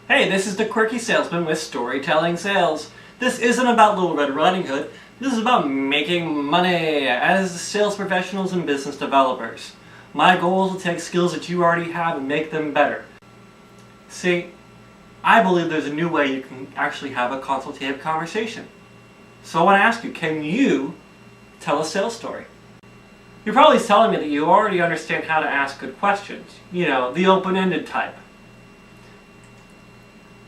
Hey, this is the Quirky Salesman with Storytelling Sales. This isn't about Little Red Riding Hood. This is about making money as sales professionals and business developers. My goal is to take skills that you already have and make them better. See, I believe there's a new way you can actually have a consultative conversation. So I want to ask you, can you tell a sales story? You're probably telling me that you already understand how to ask good questions. You know, the open-ended type.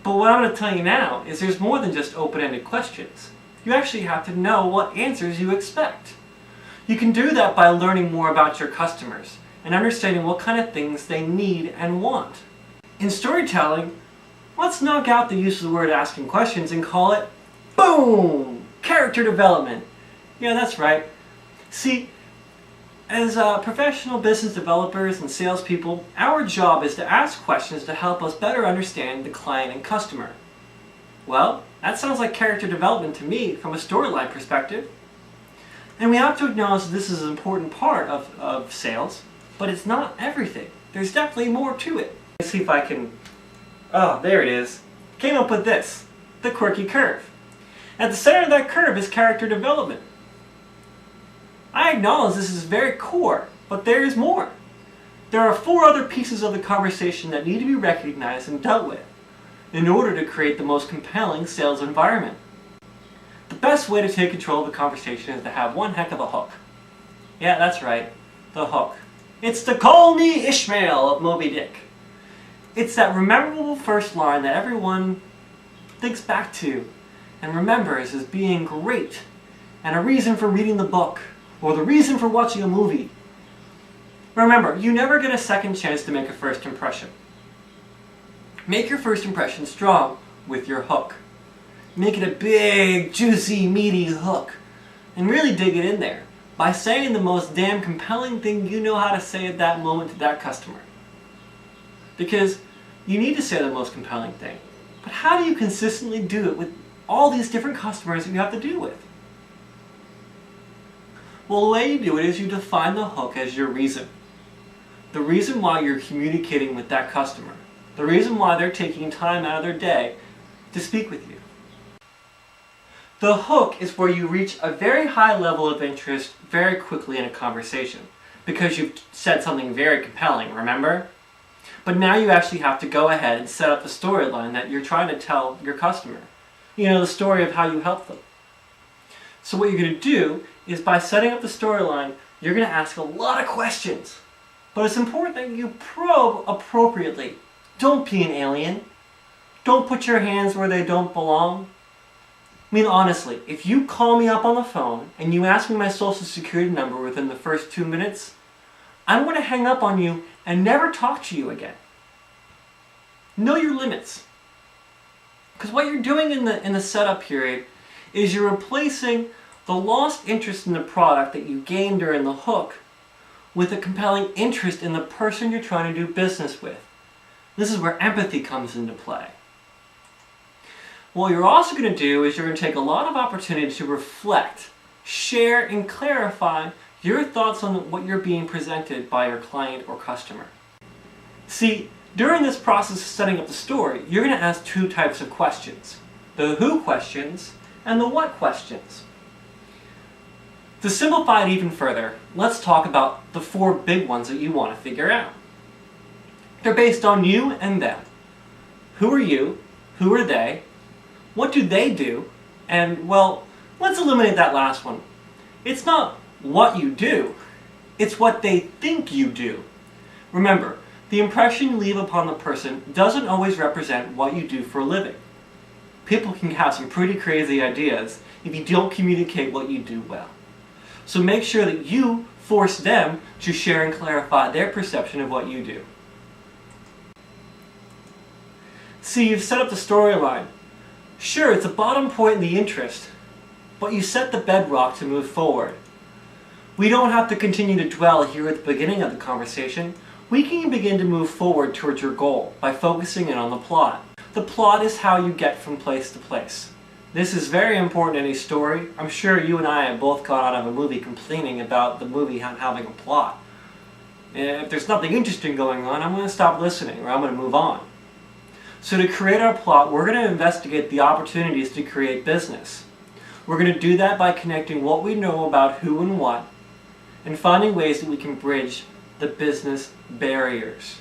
But what I'm going to tell you now is there's more than just open-ended questions. You actually have to know what answers you expect. You can do that by learning more about your customers and understanding what kind of things they need and want. In storytelling, let's knock out the use of the word asking questions and call it, boom, character development. Yeah, that's right. See, as professional business developers and salespeople, our job is to ask questions to help us better understand the client and customer. Well, that sounds like character development to me from a storyline perspective. And we have to acknowledge that this is an important part of sales, but it's not everything. There's definitely more to it. Let's see if I can... Oh, there it is. Came up with this, the quirky curve. At the center of that curve is character development. I acknowledge this is very core, but there is more. There are 4 other pieces of the conversation that need to be recognized and dealt with in order to create the most compelling sales environment. The best way to take control of the conversation is to have one heck of a hook. Yeah, that's right, the hook. It's the "Call Me Ishmael" of Moby Dick. It's that memorable first line that everyone thinks back to and remembers as being great and a reason for reading the book or the reason for watching a movie. Remember, you never get a second chance to make a first impression. Make your first impression strong with your hook. Make it a big, juicy, meaty hook. And really dig it in there by saying the most damn compelling thing you know how to say at that moment to that customer. Because you need to say the most compelling thing. But how do you consistently do it with all these different customers that you have to deal with? Well, the way you do it is you define the hook as your reason. The reason why you're communicating with that customer. The reason why they're taking time out of their day to speak with you. The hook is where you reach a very high level of interest very quickly in a conversation because you've said something very compelling, remember? But now you actually have to go ahead and set up the storyline that you're trying to tell your customer. You know, the story of how you help them. So what you're going to do is by setting up the storyline, you're going to ask a lot of questions. But it's important that you probe appropriately. Don't be an alien. Don't put your hands where they don't belong. I mean, honestly, if you call me up on the phone and you ask me my social security number within the first 2 minutes, I'm going to hang up on you and never talk to you again. Know your limits. Because what you're doing in the setup period is you're replacing the lost interest in the product that you gained during the hook with a compelling interest in the person you're trying to do business with. This is where empathy comes into play. What you're also going to do is you're going to take a lot of opportunity to reflect, share, and clarify your thoughts on what you're being presented by your client or customer. See, during this process of setting up the story, you're going to ask 2 types of questions. The who questions and the what questions. To simplify it even further, let's talk about the 4 big ones that you want to figure out. They're based on you and them. Who are you? Who are they? What do they do? And, well, let's eliminate that last one. It's not what you do. It's what they think you do. Remember, the impression you leave upon the person doesn't always represent what you do for a living. People can have some pretty crazy ideas if you don't communicate what you do well. So make sure that you force them to share and clarify their perception of what you do. See, you've set up the storyline. Sure, it's a bottom point in the interest, but you set the bedrock to move forward. We don't have to continue to dwell here at the beginning of the conversation. We can begin to move forward towards your goal by focusing in on the plot. The plot is how you get from place to place. This is very important in a story. I'm sure you and I have both got out of a movie complaining about the movie having a plot. And if there's nothing interesting going on, I'm going to stop listening or I'm going to move on. So to create our plot, we're going to investigate the opportunities to create business. We're going to do that by connecting what we know about who and what, and finding ways that we can bridge the business barriers.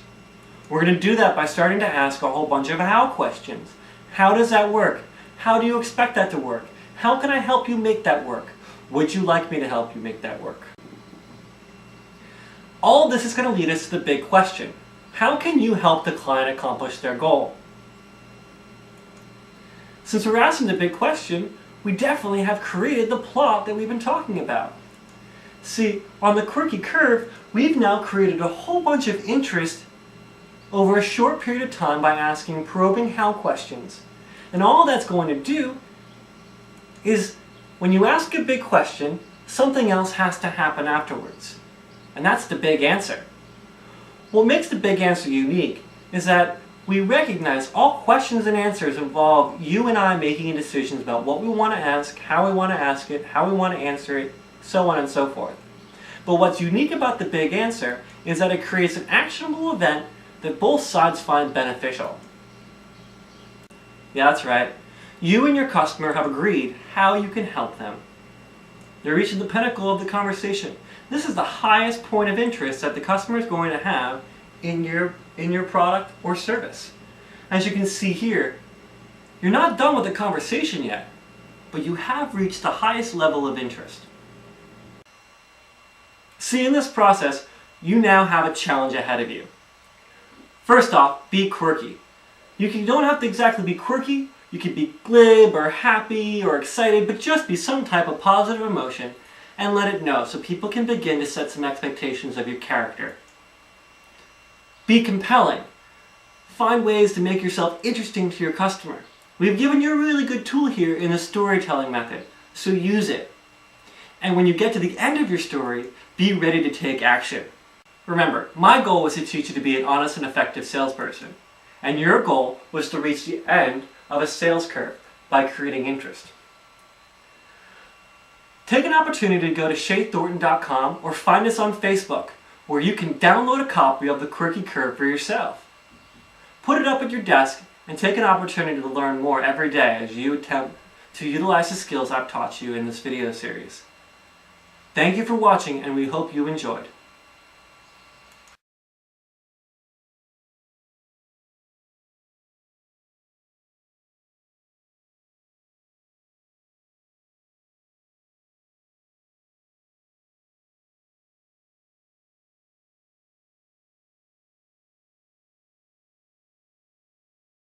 We're going to do that by starting to ask a whole bunch of how questions. How does that work? How do you expect that to work? How can I help you make that work? Would you like me to help you make that work? All of this is going to lead us to the big question. How can you help the client accomplish their goal? Since we're asking the big question, we definitely have created the plot that we've been talking about. See, on the quirky curve, we've now created a whole bunch of interest over a short period of time by asking probing how questions. And all that's going to do is, when you ask a big question, something else has to happen afterwards. And that's the big answer. What makes the big answer unique is that we recognize all questions and answers involve you and I making decisions about what we want to ask, how we want to ask it, how we want to answer it, so on and so forth. But what's unique about the big answer is that it creates an actionable event that both sides find beneficial. Yeah, that's right. You and your customer have agreed how you can help them. They're reaching the pinnacle of the conversation. This is the highest point of interest that the customer is going to have in your product or service. As you can see here, you're not done with the conversation yet, but you have reached the highest level of interest. See, in this process, you now have a challenge ahead of you. First off, be quirky. You don't have to exactly be quirky. You can be glib or happy or excited, but just be some type of positive emotion and let it know so people can begin to set some expectations of your character. Be compelling. Find ways to make yourself interesting to your customer. We've given you a really good tool here in the storytelling method, so use it. And when you get to the end of your story, be ready to take action. Remember, my goal was to teach you to be an honest and effective salesperson, and your goal was to reach the end of a sales curve by creating interest. Take an opportunity to go to shaythornton.com or find us on Facebook, where you can download a copy of the Quirky Curve for yourself. Put it up at your desk and take an opportunity to learn more every day as you attempt to utilize the skills I've taught you in this video series. Thank you for watching, and we hope you enjoyed.